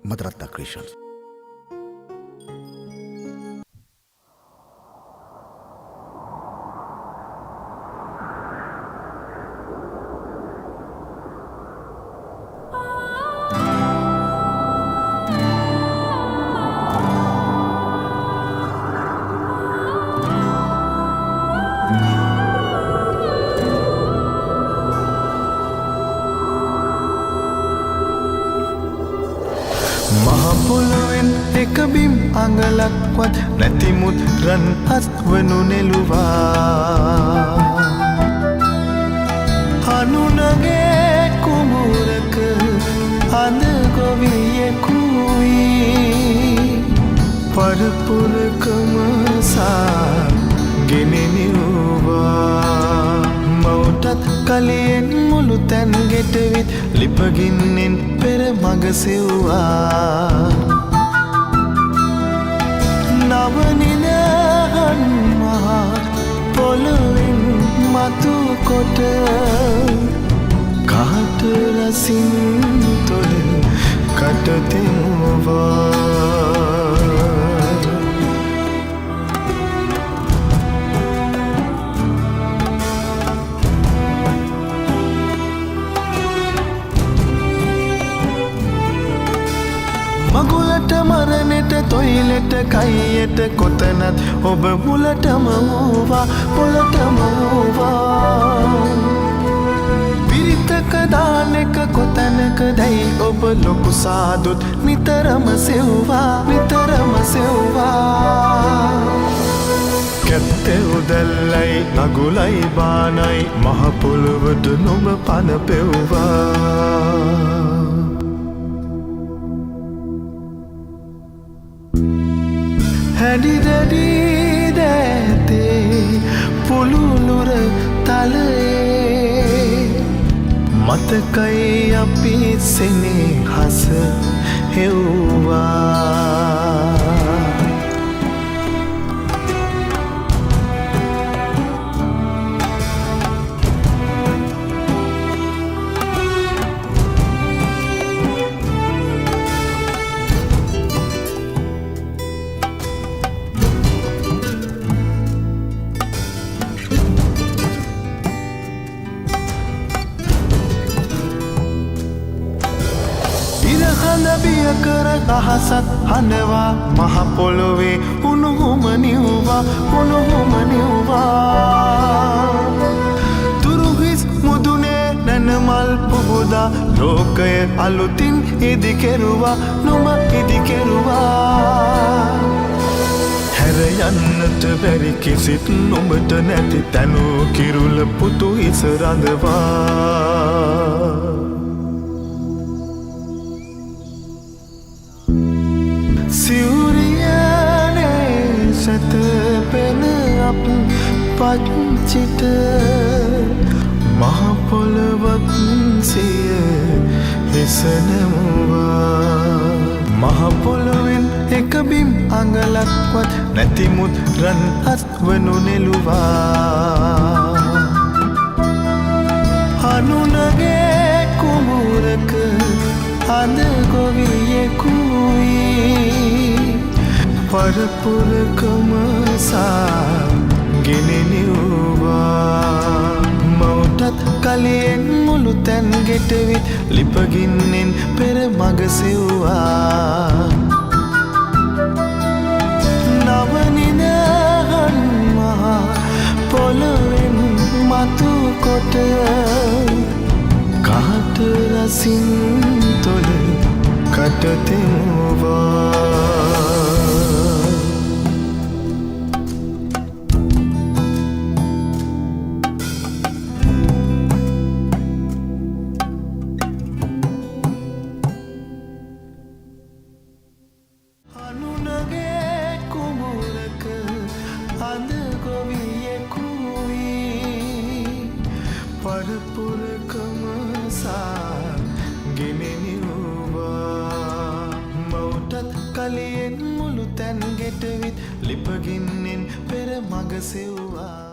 Madaratna Creations. මහපොළොවෙන් එක බිම් අඟලක්වත් නැතිමුත් රන් අත්වනු නෙළුවා හනුනගේ කුමුරක අඳ ගොවියෙකු වී පරපුරකම සා ගෙනෙනිව්වා මවටත් කලියෙන් මුළු තැන් ගෙටවිත් ලිපගින්නෙන් පෙර මග සෙව්වා නවනිනහන් මහා පොළොවෙන් මතු කොට කාට රසින් තොල කට තෙමුවා මගුලට මරණෙට තොයිලට කයියට කොතනත් ඔබ මුලටම වූවා පොළටම වූවා පිරිතක දානෙක කොතැනක දැයි ඔබ ලොකු සාදුත් නිතරම සෙව්වා කැත්තෙ උදැල්ලයි නගුලයි බානයි මහ පොළොවට නොම පන පෙව්වා හැඩි දැඩි දැතේ පුළුලුර තලයේ මතකයි අපි සෙනෙහස හෙව්වා හඳ බිය කර අහසත් හඬවා මහ පොළොවේ උණුහුම නිව්වා තුරුහිස් මුදුනේ නැනමල් පුබුදා ලෝකය අලුතින් ඉදිකෙරුවා නොම ඉදිකෙරුවා හැර යන්නට බැරි කිසිත් නොඹට නැති තැනූ කිරුළ පුතු හිස රඳවා සිවුරියනේ සැතපෙන අප පච්චිට මහ පොළොවත් සිය හිස නැමුවා මහ පොළොවෙන් එක බිම් අඟලක්වත් නැතිමුත් රන් අත්වනු නෙළුවා හනුනගේ කුමුරක අඳ ගොවියෙකු පරපුරකම සා ගෙනෙනිව්වා මවටත් කලියෙන් මුළු තැන් ගෙටවිත් ලිපගින්නෙන් පෙර මග සෙව්වා නවනිනහන් මහා පොළොවෙන් මතු කොට කාට රසින් තොල කට තෙමුවා හනුනගේ කුමුරක අඳ ගොවියෙකු වී පරපුරකම සා ගෙනෙනිව්වා මවටත් කලියෙන් මුළු තැන් ගෙටවිත් ලිපගින්නෙන් පෙර මග සෙව්වා